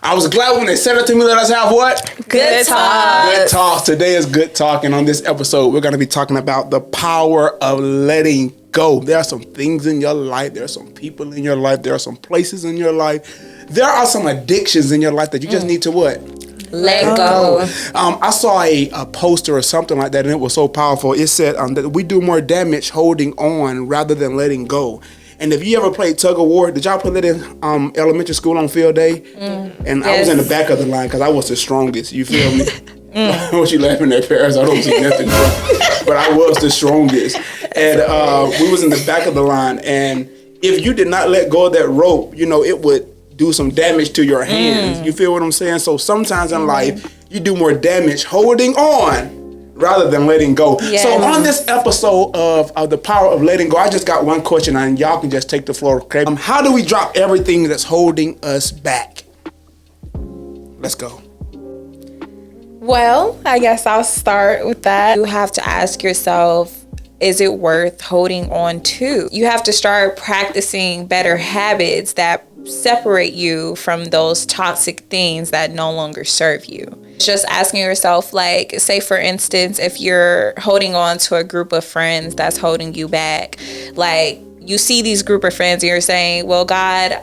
I was glad when they said it to me. Let us have what? Good talk. Good talk. Today is good talk, and on this episode, we're going to be talking about the power of letting go. There are some things in your life. There are some people in your life. There are some places in your life. There are some addictions in your life that you just need to what? Let go. I saw a poster or something like that, and it was so powerful. It said that we do more damage holding on rather than letting go. And if you ever played tug of war, did y'all play that in elementary school on field day? And yes. I was in the back of the line because I was the strongest. You feel me? What you laughing at, Paris? I don't see nothing, but I was the strongest. And we was in the back of the line. And if you did not let go of that rope, you know, it would do some damage to your hands. You feel what I'm saying? So sometimes in life, you do more damage holding on rather than letting go. Yes. So on this episode of the power of letting go, I just got one question, and y'all can just take the floor. Okay? How do we drop everything that's holding us back? Let's go. Well, I guess I'll start with that. You have to ask yourself, is it worth holding on to? You have to start practicing better habits that separate you from those toxic things that no longer serve you. Just asking yourself, like, say for instance, if you're holding on to a group of friends that's holding you back, like you see these group of friends and you're saying, well, God,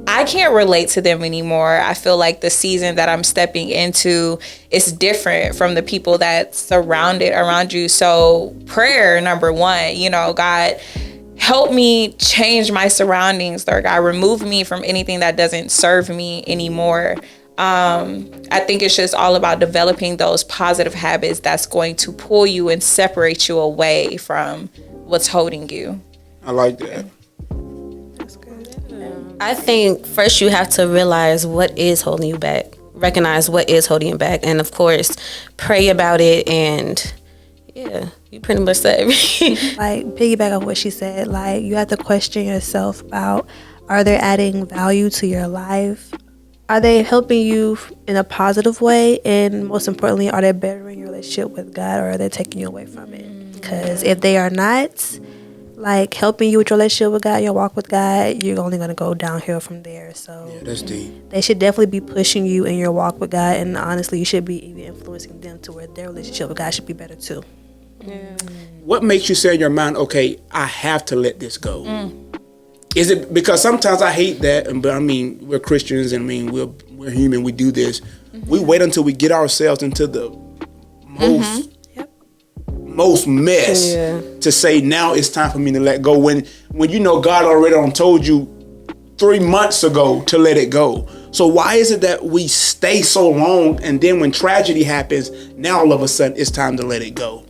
I can't relate to them anymore. I feel like the season that I'm stepping into is different from the people that surrounded around you. So prayer, number one, you know, God, help me change my surroundings, Lord God. Remove me from anything that doesn't serve me anymore. I think it's just all about developing those positive habits that's going to pull you and separate you away from what's holding you. I like that. That's good. I think first you have to realize what is holding you back. Recognize what is holding you back. And of course, pray about it. And yeah, you pretty much said everything. Like, piggyback on what she said, like, you have to question yourself about, are they adding value to your life? Are they helping you in a positive way? And most importantly, are they bettering your relationship with God, or are they taking you away from it? Because if they are not, like, helping you with your relationship with God, your walk with God, you're only going to go downhill from there. So yeah, that's deep. They should definitely be pushing you in your walk with God. And honestly, you should be even influencing them to where their relationship with God should be better too. Yeah. What makes you say in your mind, okay, I have to let this go? Is it because sometimes I hate that, but I mean, we're Christians, and I mean, we're human, we do this. We wait until we get ourselves into the most mess to say, now it's time for me to let go. When you know God already told you 3 months ago to let it go. So why is it that we stay so long, and then when tragedy happens, now all of a sudden it's time to let it go?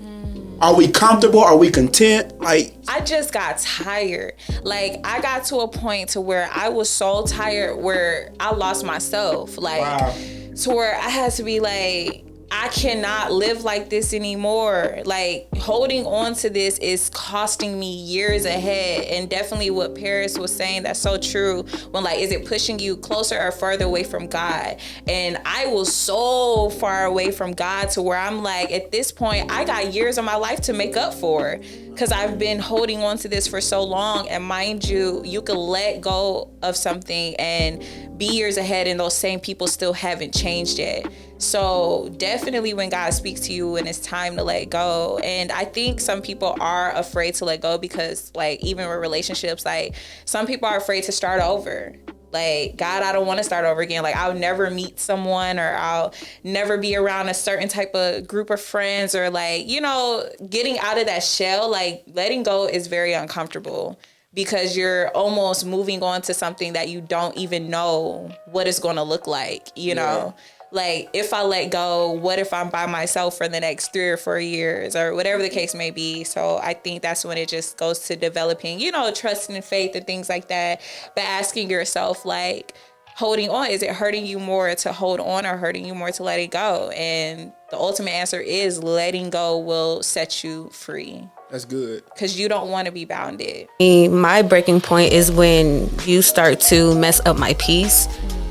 Are we comfortable? Are we content? Like, I just got tired. Like, I got to a point to where I was so tired where I lost myself. Like, wow. To where I had to be like, I cannot live like this anymore. Like, holding on to this is costing me years ahead. And definitely what Paris was saying, that's so true. When, like, is it pushing you closer or further away from God? And I was so far away from God to where I'm like, at this point, I got years of my life to make up for, because I've been holding on to this for so long. And mind you, you can let go of something and be years ahead, and those same people still haven't changed yet. So definitely when God speaks to you and it's time to let go. And I think some people are afraid to let go because, like, even with relationships, like, some people are afraid to start over. Like, God, I don't want to start over again. Like, I'll never meet someone, or I'll never be around a certain type of group of friends, or, like, you know, getting out of that shell. Like, letting go is very uncomfortable because you're almost moving on to something that you don't even know what it's going to look like, you know? Like, if I let go, what if I'm by myself for the next 3 or 4 years, or whatever the case may be? So I think that's when it just goes to developing, you know, trust and faith and things like that. But asking yourself, like, holding on, is it hurting you more to hold on or hurting you more to let it go? And the ultimate answer is letting go will set you free. That's good. Because you don't want to be bounded. My breaking point is when you start to mess up my peace.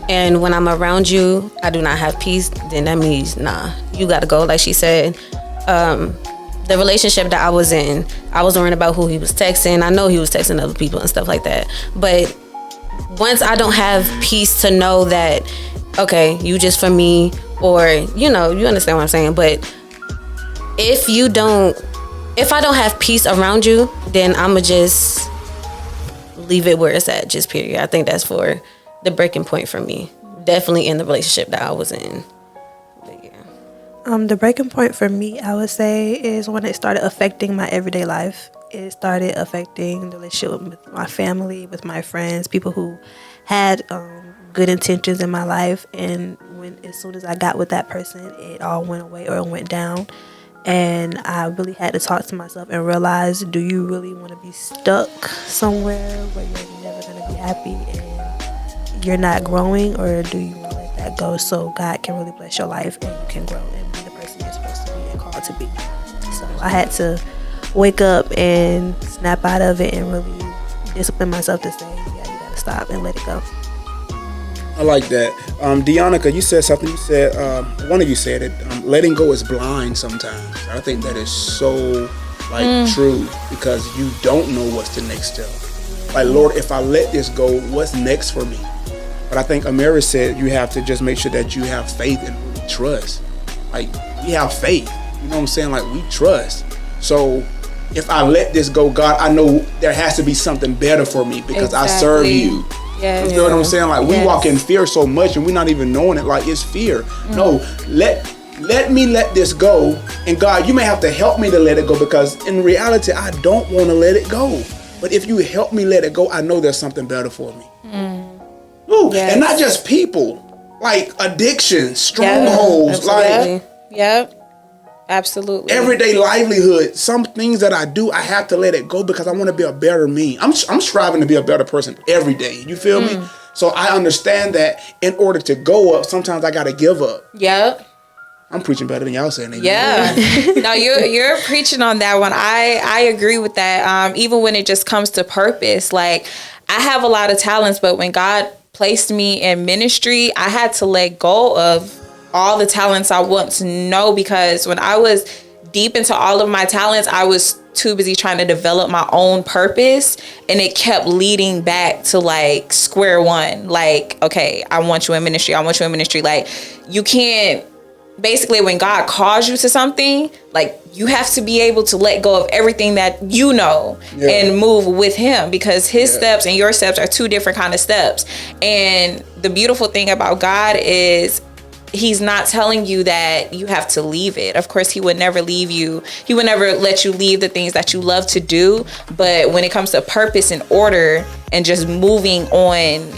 And when I'm around you, I do not have peace, then that means, nah, you got to go. Like she said, the relationship that I was in, I was worrying about who he was texting. I know he was texting other people and stuff like that. But once I don't have peace to know that, okay, you just for me, or you understand what I'm saying. But if I don't have peace around you, then I'ma just leave it where it's at, just period. I think that's for the breaking point for me. Definitely in the relationship that I was in. But yeah. The breaking point for me, I would say, is when it started affecting my everyday life. It started affecting the relationship with my family, with my friends, people who had good intentions in my life. And as soon as I got with that person, it all went away or it went down. And I really had to talk to myself and realize, do you really want to be stuck somewhere where you're never going to be happy and you're not growing, or do you want to let that go so God can really bless your life and you can grow and be the person you're supposed to be and called to be? So I had to wake up and snap out of it and really discipline myself to say, yeah, you got to stop and let it go. I like that. Deonica, you said something. You said, one of you said it, letting go is blind sometimes. I think that is so true, because you don't know what's the next step. Like, Lord, if I let this go, what's next for me? But I think Amira said you have to just make sure that you have faith and really trust. Like, we have faith. You know what I'm saying? Like, we trust. So if I let this go, God, I know there has to be something better for me because I serve you. Yes. You know what I'm saying? Like, we walk in fear so much and we're not even knowing it. Like, it's fear. No, let me let this go. And God, you may have to help me to let it go, because in reality, I don't want to let it go. But if you help me let it go, I know there's something better for me. Ooh, yes. And not just people, like addictions, strongholds, absolutely. Everyday livelihood. Some things that I do, I have to let it go because I want to be a better me. I'm striving to be a better person every day. You feel me? So I understand that in order to go up, sometimes I got to give up. Yep. I'm preaching better than y'all saying it. Yeah. No, you're preaching on that one. I agree with that. Even when it just comes to purpose, like, I have a lot of talents, but when God placed me in ministry, I had to let go of all the talents I once know, because when I was deep into all of my talents, I was too busy trying to develop my own purpose, and it kept leading back to like square one. Like, okay, I want you in ministry. Like, you can't, basically when God calls you to something, like, you have to be able to let go of everything that you know and move with him, because his steps and your steps are two different kind of steps. And the beautiful thing about God is he's not telling you that you have to leave it. Of course, he would never leave you. He would never let you leave the things that you love to do. But when it comes to purpose and order and just moving on,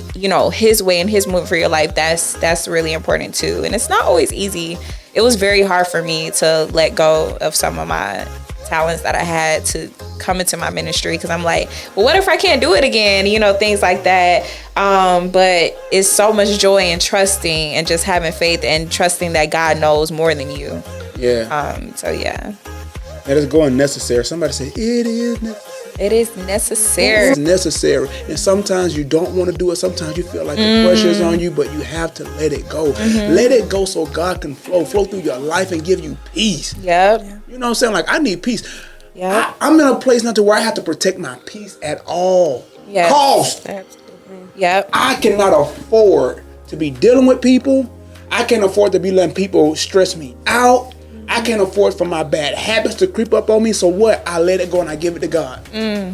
his way and his move for your life, that's really important too. And it's not always easy. It was very hard for me to let go of some of my talents that I had to come into my ministry, because I'm like, well, what if I can't do it again? Things like that. But it's so much joy in trusting and just having faith and trusting that God knows more than you. Yeah. So yeah. That is going necessary. Somebody say, it is necessary. It is necessary. It's necessary. And sometimes you don't want to do it. Sometimes you feel like the pressure is on you, but you have to let it go. Let it go so God can flow through your life and give you peace. Yep. You know what I'm saying? Like, I need peace. Yep. I'm in a place now to where I have to protect my peace at all costs. Absolutely. Yep. I cannot afford to be dealing with people. I can't afford to be letting people stress me out. I can't afford for my bad habits to creep up on me. So what? I let it go and I give it to God.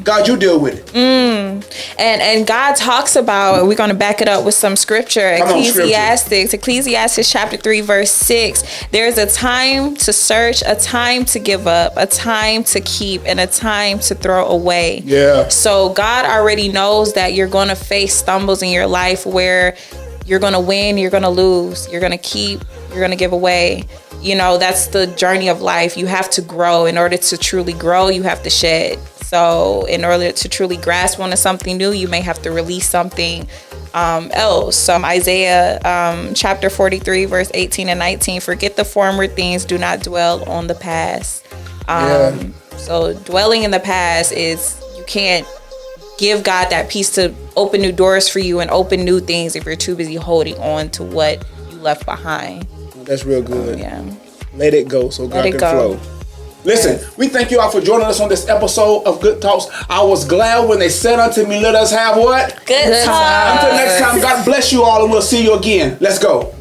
God, you deal with it. And God talks about, we're going to back it up with some scripture. Ecclesiastes chapter 3 verse 6. There's a time to search, a time to give up, a time to keep, and a time to throw away. Yeah. So God already knows that you're going to face stumbles in your life where you're going to win, you're going to lose, you're going to keep, you're going to give away. That's the journey of life. You have to grow. In order to truly grow, you have to shed. So in order to truly grasp onto something new, you may have to release something else. So Isaiah chapter 43, verse 18 and 19, forget the former things, do not dwell on the past. So dwelling in the past is, you can't give God that peace to open new doors for you and open new things if you're too busy holding on to what you left behind. That's real good. Let it go so God can flow. Listen, we thank you all for joining us on this episode of Good Talks. I was glad when they said unto me, let us have what? Good talk. Until next time, God bless you all, and we'll see you again. Let's go.